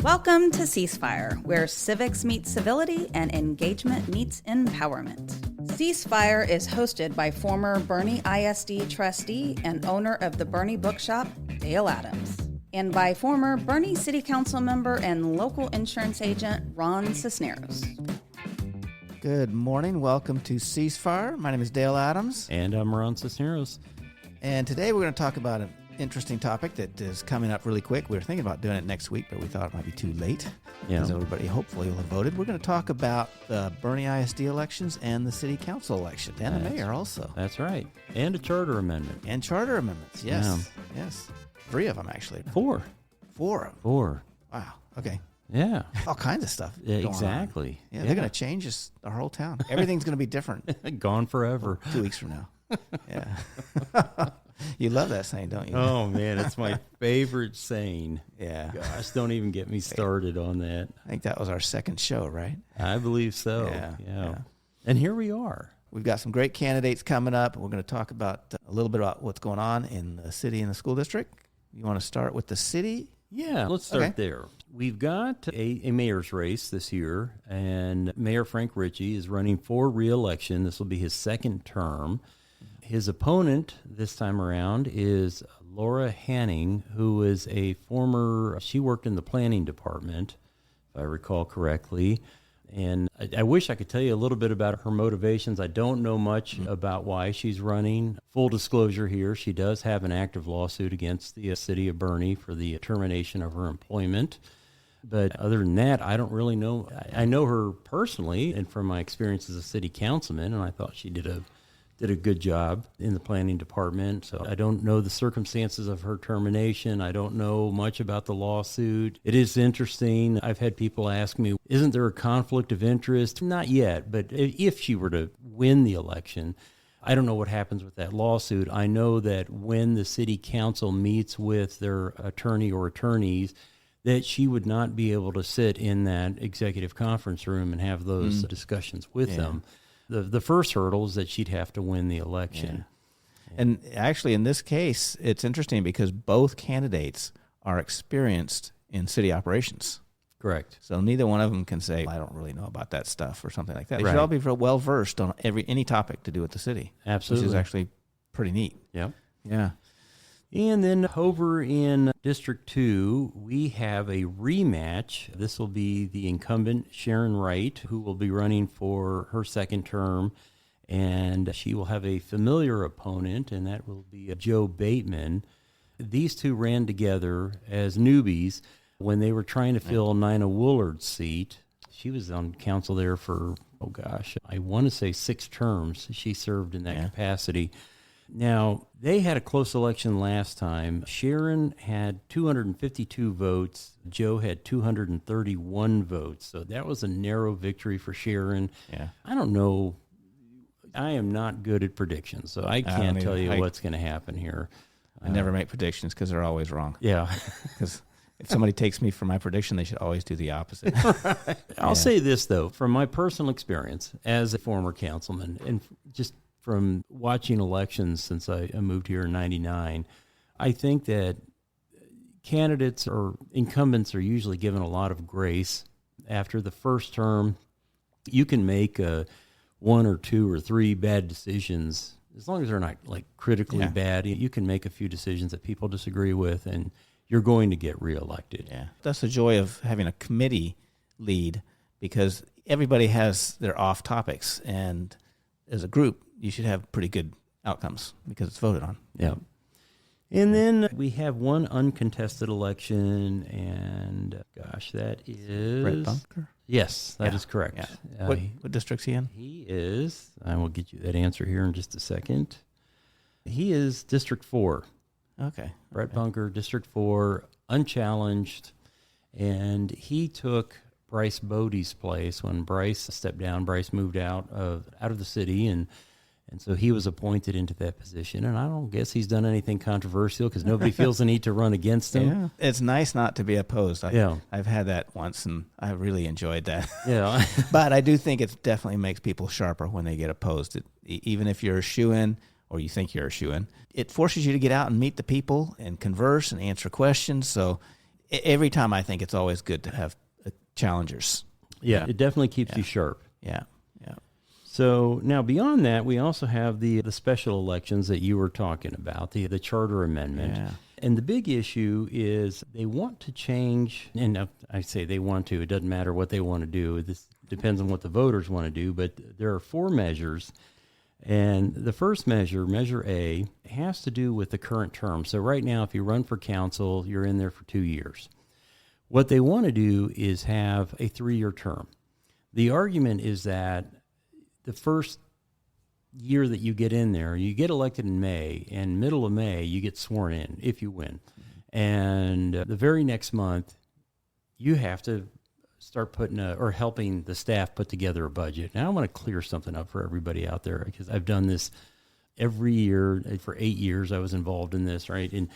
Welcome to Ceasefire, where civics meets civility and engagement meets empowerment. Ceasefire is hosted by former Boerne ISD trustee and owner of the Boerne Bookshop, Dale Adams, and by former Boerne City Council member and local insurance agent, Ron Cisneros. Good morning. Welcome to Ceasefire. My name is Dale Adams. And I'm Ron Cisneros. And today we're going to talk about an interesting topic that is coming up really quick. We were thinking about doing it next week, but we thought it might be too late because everybody hopefully will have voted. We're going to talk about the Boerne ISD elections and the city council election, and a mayor also. That's right. And a charter amendment. And charter amendments, yes. Yeah. Yes. 3 of them, actually. 4. 4 of them. 4. Wow. Okay. Yeah. All kinds of stuff. Yeah, exactly. Yeah, they're going to change our whole town. Everything's going to be different. Gone forever. 2 weeks from now. Yeah. You love that saying, don't you? Oh, man, it's my favorite saying. Yeah. Gosh, don't even get me started on that. I think that was our second show, right? I believe so. Yeah. And here we are. We've got some great candidates coming up. We're going to talk about a little bit about what's going on in the city and the school district. You want to start with the city? Yeah, let's start there. We've got a mayor's race this year, and Mayor Frank Ritchie is running for re-election. This will be his second term. His opponent this time around is Laura Hanning, who is she worked in the planning department, if I recall correctly. And I wish I could tell you a little bit about her motivations. I don't know much about why she's running. Full disclosure here, she does have an active lawsuit against the city of Boerne for the termination of her employment. But other than that, I don't really know. I know her personally and from my experience as a city councilman, and I thought she did a good job in the planning department. So I don't know the circumstances of her termination. I don't know much about the lawsuit. It is interesting. I've had people ask me, isn't there a conflict of interest? Not yet, but if she were to win the election, I don't know what happens with that lawsuit. I know that when the city council meets with their attorney or attorneys, that she would not be able to sit in that executive conference room and have those discussions with them. The first hurdle is that she'd have to win the election. Yeah. And actually, in this case, it's interesting because both candidates are experienced in city operations. Correct. So neither one of them can say, I don't really know about that stuff or something like that. They Right. should all be well-versed on any topic to do with the city. Absolutely. Which is actually pretty neat. Yep. Yeah. And then over in District 2, we have a rematch. This will be the incumbent Sharon Wright, who will be running for her second term. And she will have a familiar opponent, and that will be Joe Bateman. These two ran together as newbies when they were trying to fill Nina Woolard's seat. She was on council there for, I want to say 6 terms. She served in that capacity. Now, they had a close election last time. Sharon had 252 votes. Joe had 231 votes. So that was a narrow victory for Sharon. Yeah. I don't know. I am not good at predictions, so I can't tell you what's going to happen here. I never make predictions because they're always wrong. Yeah. Because if somebody takes me for my prediction, they should always do the opposite. I'll say this, though, from my personal experience as a former councilman and just from watching elections since I moved here in 99, I think that candidates or incumbents are usually given a lot of grace. After the first term, you can make 1 or 2 or 3 bad decisions. As long as they're not like critically bad, you can make a few decisions that people disagree with, and you're going to get reelected. Yeah, that's the joy of having a committee lead, because everybody has their off topics, and as a group, you should have pretty good outcomes because it's voted on. Yeah. And then we have one uncontested election, and that is Brett Bunker? Yes, that is correct. Yeah. What district's he in? He is, I will get you that answer here in just a second. He is District 4. Okay. Brett Bunker, District 4, unchallenged, and he took Bryce Bodie's place when Bryce stepped down. Bryce moved out of the city, and so he was appointed into that position. And I don't guess he's done anything controversial because nobody feels the need to run against him. Yeah. It's nice not to be opposed. I've had that once, and I really enjoyed that. Yeah. But I do think it definitely makes people sharper when they get opposed. Even if you're a shoo-in or you think you're a shoo-in, it forces you to get out and meet the people and converse and answer questions. So every time I think it's always good to have challengers. Yeah, it definitely keeps you sharp. Yeah. So now beyond that, we also have the special elections that you were talking about, the charter amendment. Yeah. And the big issue is they want to change, and I say they want to, it doesn't matter what they want to do. This depends on what the voters want to do, but there are 4 measures. And the first measure, Measure A, has to do with the current term. So right now, if you run for council, you're in there for 2 years. What they want to do is have a 3-year term. The argument is that the first year that you get in there, you get elected in May, and middle of May, you get sworn in if you win. And the very next month, you have to start helping the staff put together a budget. Now I want to clear something up for everybody out there, because I've done this every year. For 8 years, I was involved in this, right? And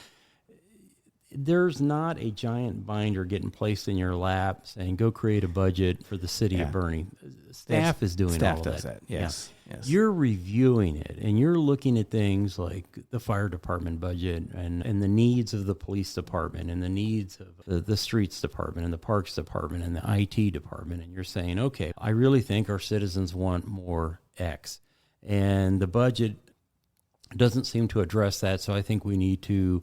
there's not a giant binder getting placed in your lap saying, go create a budget for the city of Boerne. Staff is doing all of that. Staff does that, yes. You're reviewing it, and you're looking at things like the fire department budget and the needs of the police department and the needs of the streets department and the parks department and the IT department. And you're saying, okay, I really think our citizens want more X. And the budget doesn't seem to address that, so I think we need to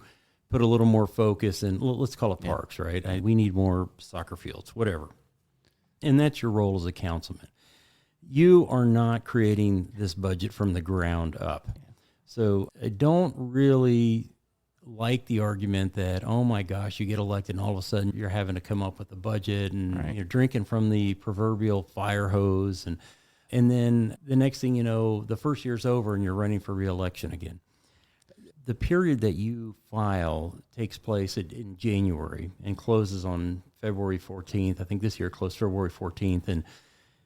put a little more focus in, let's call it parks, right? We need more soccer fields, whatever. And that's your role as a councilman. You are not creating this budget from the ground up. Yeah. So I don't really like the argument that, oh my gosh, you get elected and all of a sudden you're having to come up with a budget and you're drinking from the proverbial fire hose. And then the next thing you know, the first year's over and you're running for re-election again. The period that you file takes place in January and closes on February 14th. I think this year closed February 14th. And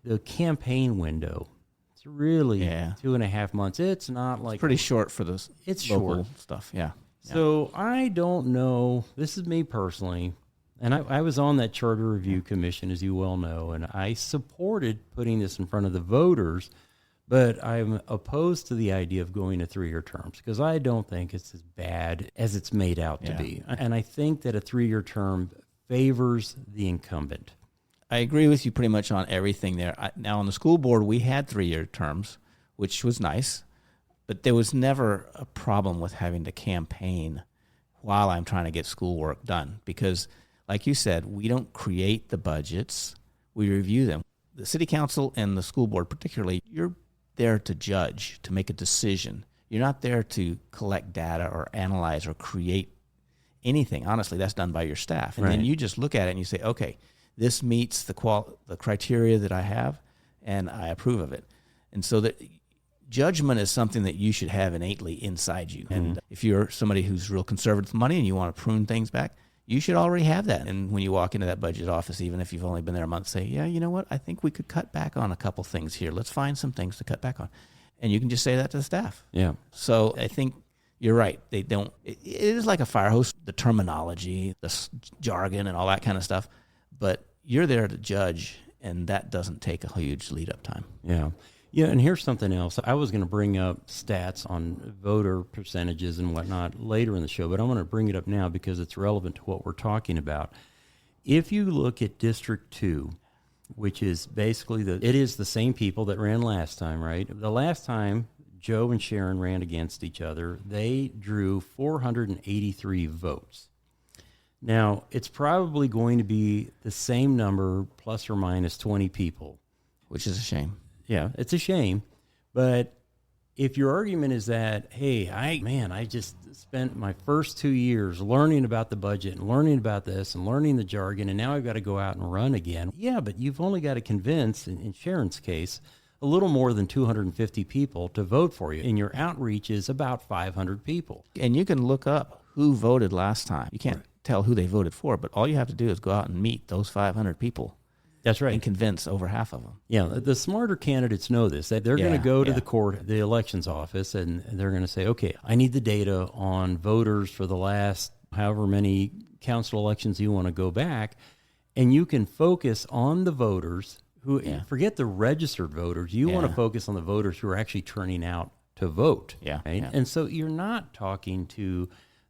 the campaign window, it's really 2.5 months. It's not like... It's pretty short for those local short stuff, yeah. So I don't know. This is me personally. And I was on that Charter Review Commission, as you well know, and I supported putting this in front of the voters. But I'm opposed to the idea of going to 3-year terms, because I don't think it's as bad as it's made out to be. And I think that a 3-year term favors the incumbent. I agree with you pretty much on everything there. Now, on the school board, we had 3-year terms, which was nice, but there was never a problem with having to campaign while I'm trying to get schoolwork done. Because, like you said, we don't create the budgets, we review them. The city council and the school board particularly, you're there to judge, to make a decision. You're not there to collect data or analyze or create anything. Honestly, that's done by your staff. And then you just look at it and you say, okay, this meets the criteria that I have, and I approve of it. And so that judgment is something that you should have innately inside you. Mm-hmm. And if you're somebody who's real conservative with money and you want to prune things back, you should already have that. And when you walk into that budget office, even if you've only been there a month, say, yeah, you know what? I think we could cut back on a couple things here. Let's find some things to cut back on. And you can just say that to the staff. Yeah. So I think you're right. They don't, it is like a fire hose, the terminology, the jargon and all that kind of stuff. But you're there to judge, and that doesn't take a huge lead-up time. Yeah. Yeah, and here's something else. I was going to bring up stats on voter percentages and whatnot later in the show, but I want to bring it up now because it's relevant to what we're talking about. If you look at District 2, which is basically it is the same people that ran last time, right? The last time Joe and Sharon ran against each other, they drew 483 votes. Now, it's probably going to be the same number plus or minus 20 people. Which is a shame. Yeah, it's a shame. But if your argument is that, hey, I just spent my first 2 years learning about the budget and learning about this and learning the jargon, and now I've got to go out and run again. Yeah, but you've only got to convince, in Sharon's case, a little more than 250 people to vote for you. And your outreach is about 500 people. And you can look up who voted last time. You can't tell who they voted for, but all you have to do is go out and meet those 500 people. That's right. And convince over half of them. Yeah, the smarter candidates know this. That they're going to go to the court, the elections office, and they're going to say, okay, I need the data on voters for the last however many council elections you want to go back. And you can focus on the voters who, forget the registered voters. You want to focus on the voters who are actually turning out to vote. Yeah. Right? And so you're not talking to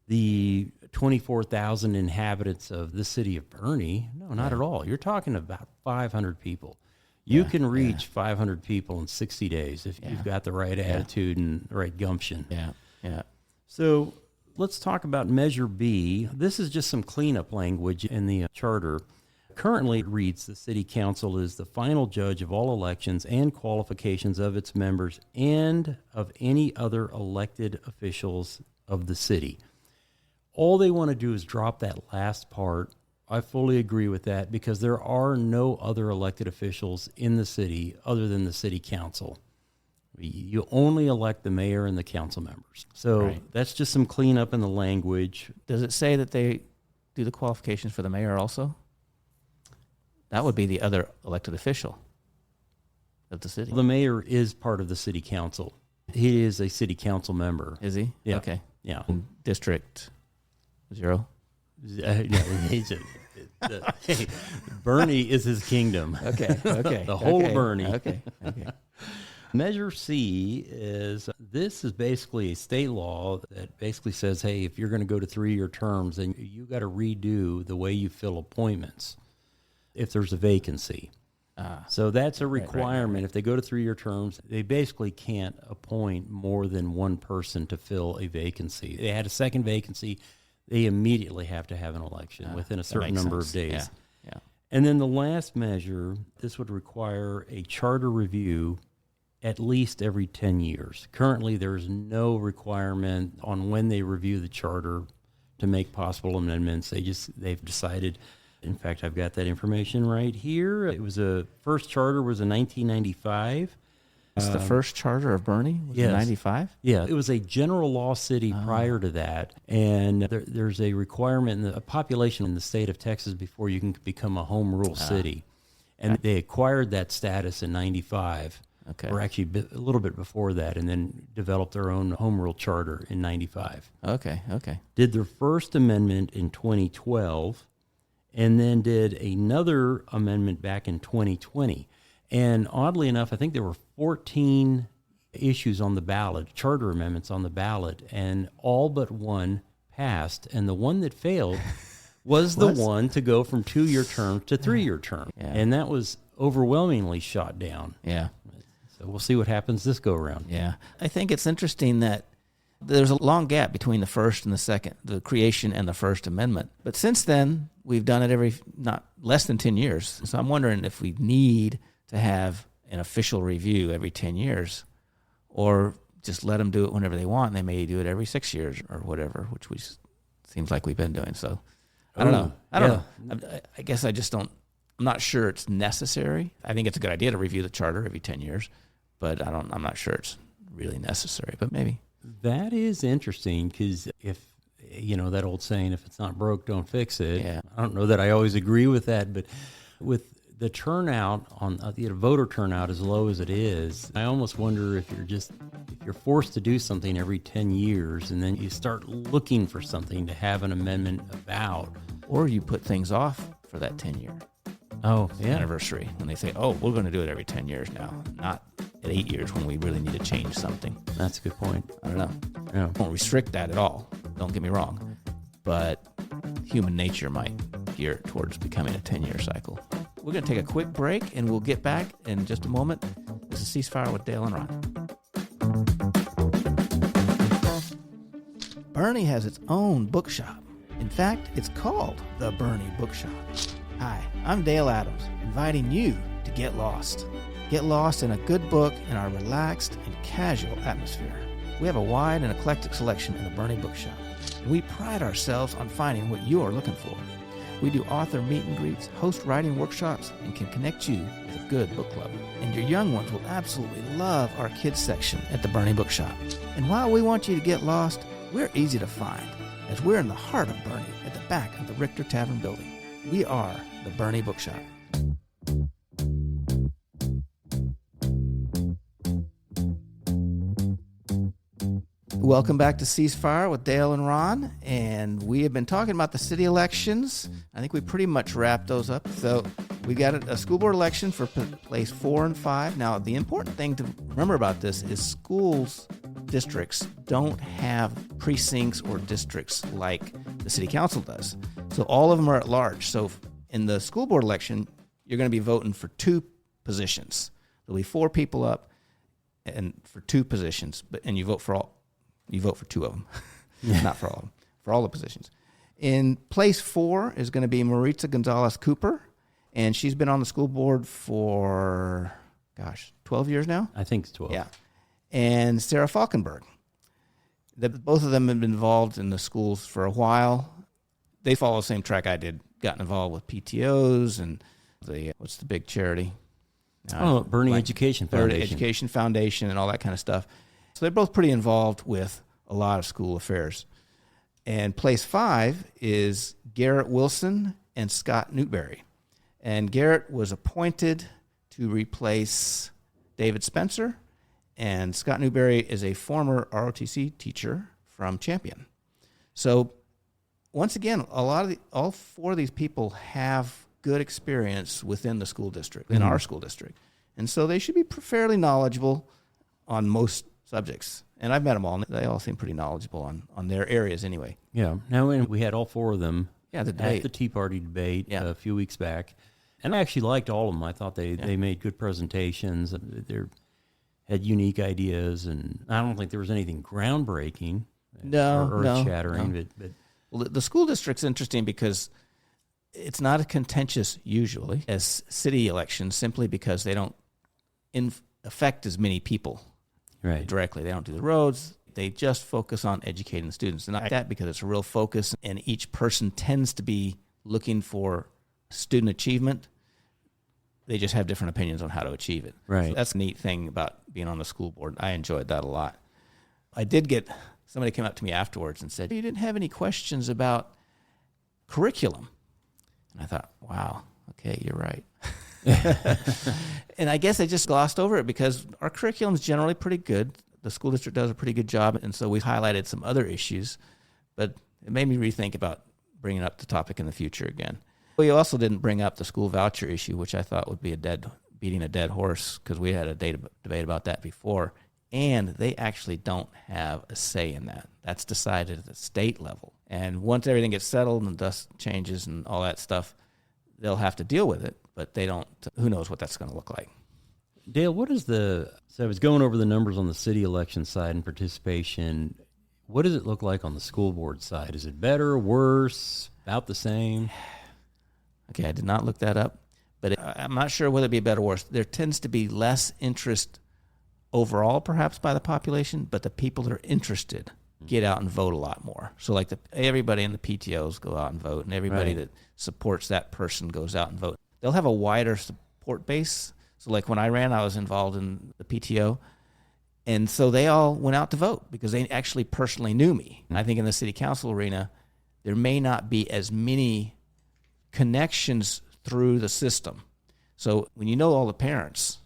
the 24,000 inhabitants of the city of Boerne. No, not at all. You're talking about 500 people. You can reach 500 people in 60 days if you've got the right attitude and the right gumption. Yeah. So let's talk about Measure B. This is just some cleanup language in the charter. Currently, it reads, the city council is the final judge of all elections and qualifications of its members and of any other elected officials of the city. All they want to do is drop that last part. I fully agree with that because there are no other elected officials in the city other than the city council. You only elect the mayor and the council members. So that's just some cleanup in the language. Does it say that they do the qualifications for the mayor also? That would be the other elected official of the city. The mayor is part of the city council. He is a city council member. Is he? Yeah. Okay. Yeah. District 0? Boerne is his kingdom. Okay. The whole of Boerne. Okay. Measure C is basically a state law that basically says, hey, if you're going to go to 3-year terms, then you got to redo the way you fill appointments if there's a vacancy. So that's a requirement. Right. If they go to 3-year terms, they basically can't appoint more than one person to fill a vacancy. They had a second vacancy, they immediately have to have an election within a certain number of days. Yeah. And then the last measure, this would require a charter review at least every 10 years. Currently, there's no requirement on when they review the charter to make possible amendments. They've decided. In fact, I've got that information right here. First charter was in 1995. It's the first charter of Boerne? Was in 95? Yeah, it was a general law city prior to that. And there's a requirement in the population in the state of Texas before you can become a home rule city. And they acquired that status in 95. Okay. Or actually a little bit before that, and then developed their own home rule charter in 95. Okay. Did their first amendment in 2012. And then did another amendment back in 2020. And oddly enough, I think there were 14 issues on the ballot, charter amendments on the ballot, and all but one passed. And the one that failed was the one to go from 2-year terms to 3-year terms. Yeah. And that was overwhelmingly shot down. Yeah. So we'll see what happens this go around. Yeah. I think it's interesting that there's a long gap between the first and the second, the creation and the First Amendment. But since then, we've done it every not less than 10 years. So I'm wondering if we need to have an official review every 10 years or just let them do it whenever they want. They may do it every 6 years or whatever, which seems like we've been doing. So I don't know. I don't know. I guess I'm not sure it's necessary. I think it's a good idea to review the charter every 10 years, but I'm not sure it's really necessary, but maybe. That is interesting because if, that old saying, if it's not broke, don't fix it. Yeah. I don't know that I always agree with that, but with the turnout on voter turnout as low as it is, I almost wonder if you're forced to do something every 10 years and then you start looking for something to have an amendment about. Or you put things off for that 10-year anniversary. And they say, we're going to do it every 10 years now, not at 8 years when we really need to change something. That's a good point. I don't know. Yeah. I won't restrict that at all. Don't get me wrong. But human nature might gear it towards becoming a 10-year cycle. We're going to take a quick break, and we'll get back in just a moment. This is Ceasefire with Dale and Ron. Boerne has its own bookshop. In fact, it's called the Boerne Bookshop. Hi, I'm Dale Adams, inviting you to get lost. Get lost in a good book in our relaxed and casual atmosphere. We have a wide and eclectic selection in the Boerne Bookshop, and we pride ourselves on finding what you are looking for. We do author meet and greets, host writing workshops, and can connect you with a good book club. And your young ones will absolutely love our kids section at the Boerne Bookshop. And while we want you to get lost, we're easy to find, as we're in the heart of Boerne at the back of the Richter Tavern building. We are the Boerne Bookshop. Welcome back to Ceasefire with Dale and Ron, and we have been talking about the city elections. I think we pretty much wrapped those up. So we got a school board election for place 4 and 5. Now, the important thing to remember about this is districts don't have precincts or districts like the city council does. So all of them are at large. So in the school board election, you're going to be voting for 2 positions. There'll be 4 people up and for 2 positions, and you vote for 2 of them, not for all of them, for all the positions. In place 4 is going to be Maritza Gonzalez Cooper, and she's been on the school board for, 12 years now? I think it's 12. Yeah. And Sarah Falkenberg. Both of them have been involved in the schools for a while. They follow the same track I did, gotten involved with PTOs and what's the big charity? Boerne Education Foundation. Boerne Education Foundation and all that kind of stuff. So they're both pretty involved with a lot of school affairs. And place 5 is Garrett Wilson and Scott Newberry. And Garrett was appointed to replace David Spencer, and Scott Newberry is a former ROTC teacher from Champion. So once again, all 4 of these people have good experience within the school district, in our school district. And so they should be fairly knowledgeable on most subjects. And I've met them all, and they all seem pretty knowledgeable on their areas anyway. Yeah. Now, we had all 4 of them at the Tea Party debate a few weeks back. And I actually liked all of them. I thought they made good presentations. They had unique ideas, and I don't think there was anything groundbreaking or earth-shattering. No. But Well, the school district's interesting because it's not as contentious usually as city elections, simply because they don't affect as many people directly. They don't do the roads. They just focus on educating the students. And I like that because it's a real focus, and each person tends to be looking for student achievement. They just have different opinions on how to achieve it. Right. So that's a neat thing about being on the school board. I enjoyed that a lot. I did get somebody came up to me afterwards and said, "You didn't have any questions about curriculum." And I thought, wow, okay, you're right. And I guess I just glossed over it because our curriculum is generally pretty good. The school district does a pretty good job, and so we highlighted some other issues. But it made me rethink about bringing up the topic in the future again. We also didn't bring up the school voucher issue, which I thought would be beating a dead horse, because we had a debate about that before. And they actually don't have a say in that. That's decided at the state level. And once everything gets settled and dust changes and all that stuff, they'll have to deal with it. But they don't. Who knows what that's going to look like? Dale, so I was going over the numbers on the city election side and participation. What does it look like on the school board side? Is it better, worse, about the same? Okay, I did not look that up, but I'm not sure whether it'd be better or worse. There tends to be less interest overall, perhaps, by the population, but the people that are interested get out and vote a lot more. So like everybody in the PTOs go out and vote, and everybody that supports that person goes out and vote. They'll have a wider support base. So like when I ran, I was involved in the PTO, and so they all went out to vote because they actually personally knew me. And I think in the city council arena, there may not be as many connections through the system. So when you know all the parents,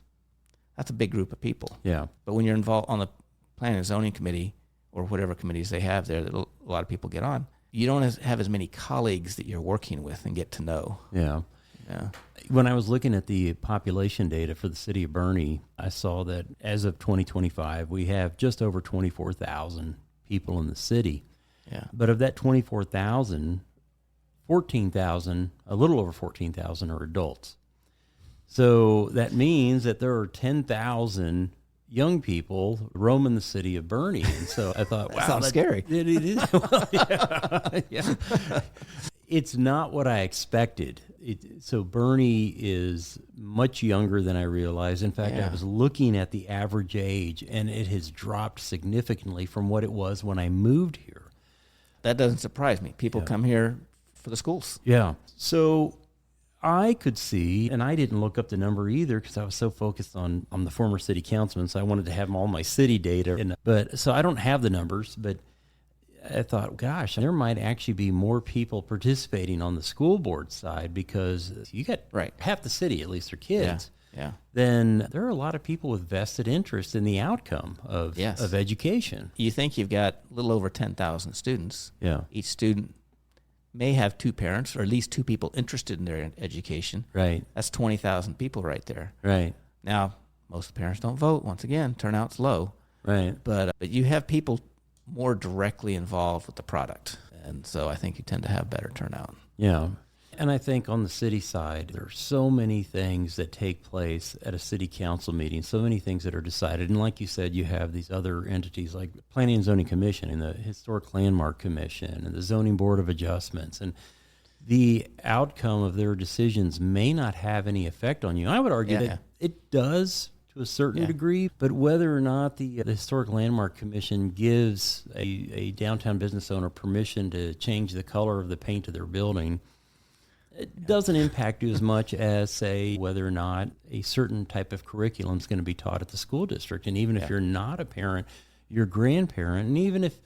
that's a big group of people. Yeah. But when you're involved on the planning and zoning committee or whatever committees they have there that a lot of people get on, you don't have as many colleagues that you're working with and get to know. Yeah. Yeah. When I was looking at the population data for the city of Boerne, I saw that as of 2025, we have just over 24,000 people in the city. Yeah. But of that 24,000, 14,000, a little over 14,000 are adults. So that means that there are 10,000 young people roaming the city of Boerne. And so I thought, wow, sounds scary. It is. Well, yeah. It's not what I expected. So Boerne is much younger than I realized. In fact, I was looking at the average age, and it has dropped significantly from what it was when I moved here. That doesn't surprise me. People come here for the schools. Yeah. So I could see, and I didn't look up the number either because I was so focused on the former city councilman, so I wanted to have all my city data. But so I don't have the numbers, but I thought, gosh, there might actually be more people participating on the school board side because you got half the city, at least, are kids. Yeah. Then there are a lot of people with vested interest in the outcome of education. You think you've got a little over 10,000 students. Yeah. Each student may have 2 parents or at least 2 people interested in their education. Right. That's 20,000 people right there. Right. Now, most parents don't vote. Once again, turnout's low. Right. But you have people more directly involved with the product. And so I think you tend to have better turnout. Yeah. And I think on the city side, there are so many things that take place at a city council meeting, so many things that are decided. And like you said, you have these other entities like the Planning and Zoning Commission and the Historic Landmark Commission and the Zoning Board of Adjustments. And the outcome of their decisions may not have any effect on you. I would argue that it does to a certain degree, but whether or not the Historic Landmark Commission gives a downtown business owner permission to change the color of the paint of their building, it doesn't impact you as much as, say, whether or not a certain type of curriculum is going to be taught at the school district. And even if you're not a parent, you're a grandparent, and even if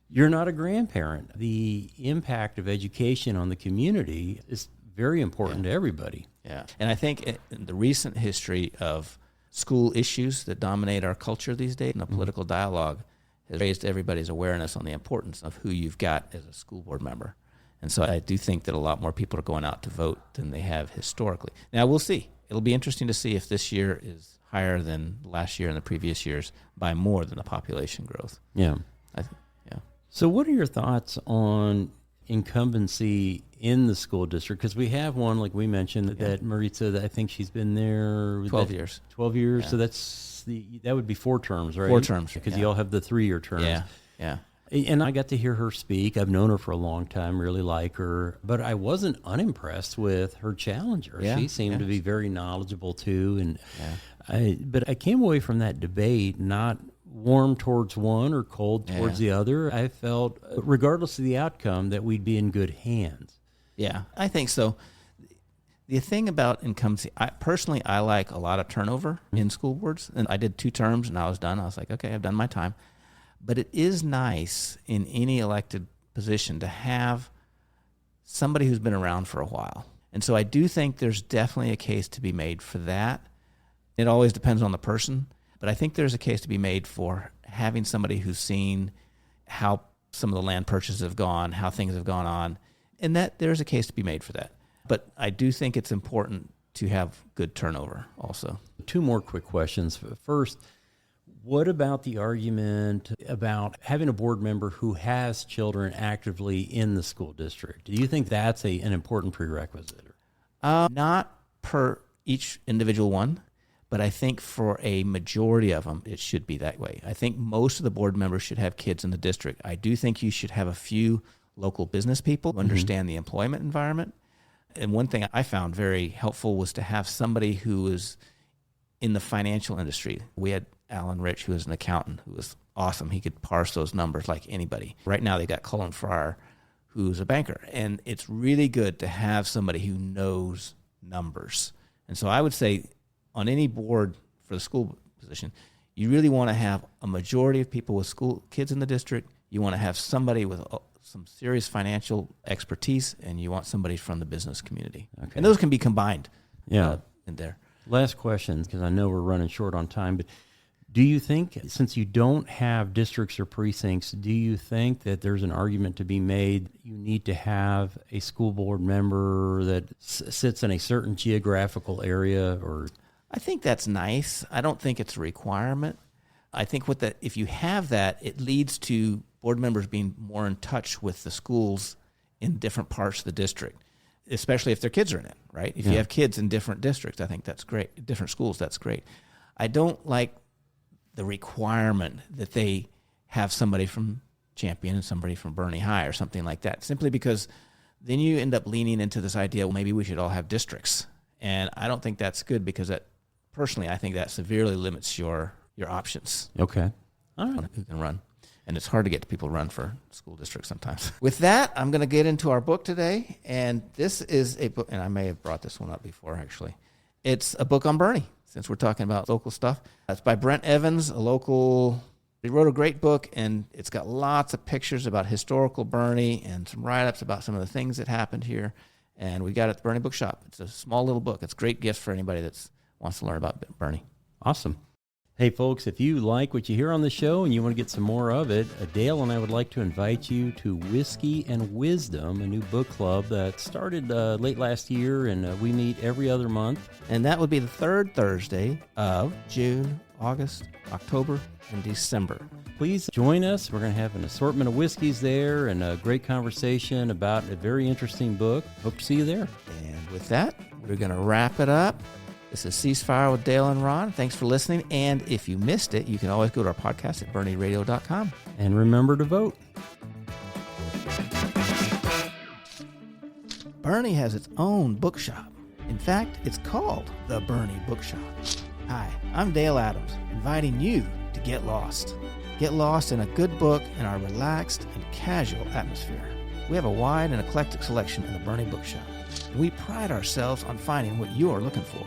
you're not a grandparent, the impact of education on the community is very important to everybody. Yeah, and I think in the recent history of school issues that dominate our culture these days, and the political dialogue has raised everybody's awareness on the importance of who you've got as a school board member. And so I do think that a lot more people are going out to vote than they have historically. Now, we'll see. It'll be interesting to see if this year is higher than last year and the previous years by more than the population growth. Yeah. Yeah. So what are your thoughts on incumbency in the school district? Because we have one, like we mentioned, that Maritza, I think she's been there 12 years. 12 years. Yeah. So that would be 4 terms, right? 4 terms. Because you all have the 3-year terms. Yeah. And I got to hear her speak. I've known her for a long time, really like her. But I wasn't unimpressed with her challenger. Yeah, she seemed to be very knowledgeable, too. But I came away from that debate not warm towards one or cold towards the other. I felt, regardless of the outcome, that we'd be in good hands. Yeah, I think so. The thing about incumbency, I like a lot of turnover in school boards. And I did 2 terms, and I was done. I was like, okay, I've done my time. But it is nice in any elected position to have somebody who's been around for a while. And so I do think there's definitely a case to be made for that. It always depends on the person, but I think there's a case to be made for having somebody who's seen how some of the land purchases have gone, how things have gone on, and that there's a case to be made for that. But I do think it's important to have good turnover also. 2 more quick questions. First, what about the argument about having a board member who has children actively in the school district? Do you think that's an important prerequisite? Not per each individual one, but I think for a majority of them, it should be that way. I think most of the board members should have kids in the district. I do think you should have a few local business people who understand the employment environment. And one thing I found very helpful was to have somebody who was in the financial industry. We had Alan Rich, who was an accountant, who was awesome. He could parse those numbers like anybody. Right now they got Colin Fryer, who's a banker. And it's really good to have somebody who knows numbers. And so I would say on any board for the school position, you really want to have a majority of people with school kids in the district. You want to have somebody with some serious financial expertise, and you want somebody from the business community. Okay. And those can be combined in there. Last question, because I know we're running short on time, but do you think, since you don't have districts or precincts, do you think that there's an argument to be made you need to have a school board member that sits in a certain geographical area? Or I think that's nice. I don't think it's a requirement. I think if you have that, it leads to board members being more in touch with the schools in different parts of the district, especially if their kids are in it, right? If you have kids in different districts, I think that's great. Different schools, that's great. I don't like the requirement that they have somebody from Champion and somebody from Boerne High or something like that, simply because then you end up leaning into this idea, well, maybe we should all have districts. And I don't think that's good, because personally, I think that severely limits your options. Okay. All right. On who can run. And it's hard to get people to run for school districts sometimes. With that, I'm going to get into our book today. And this is a book, and I may have brought this one up before, actually. It's a book on Boerne, since we're talking about local stuff. It's by Brent Evans, a local. He wrote a great book, and it's got lots of pictures about historical Boerne and some write-ups about some of the things that happened here. And we got it at the Boerne Bookshop. It's a small little book. It's a great gift for anybody that wants to learn about Boerne. Awesome. Hey, folks, if you like what you hear on the show and you want to get some more of it, Dale and I would like to invite you to Whiskey and Wisdom, a new book club that started late last year, and we meet every other month. And that would be the third Thursday of June, August, October, and December. Please join us. We're going to have an assortment of whiskeys there and a great conversation about a very interesting book. Hope to see you there. And with that, we're going to wrap it up. This is Ceasefire with Dale and Ron. Thanks for listening. And if you missed it, you can always go to our podcast at BoerneRadio.com. And remember to vote. Boerne has its own bookshop. In fact, it's called the Boerne Bookshop. Hi, I'm Dale Adams, inviting you to get lost. Get lost in a good book in our relaxed and casual atmosphere. We have a wide and eclectic selection in the Boerne Bookshop, and we pride ourselves on finding what you're looking for.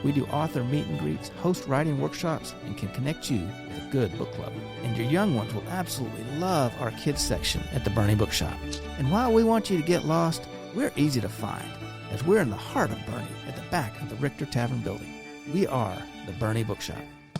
We do author meet and greets, host writing workshops, and can connect you with a good book club. And your young ones will absolutely love our kids section at the Boerne Bookshop. And while we want you to get lost, we're easy to find, as we're in the heart of Boerne at the back of the Richter Tavern building. We are the Boerne Bookshop.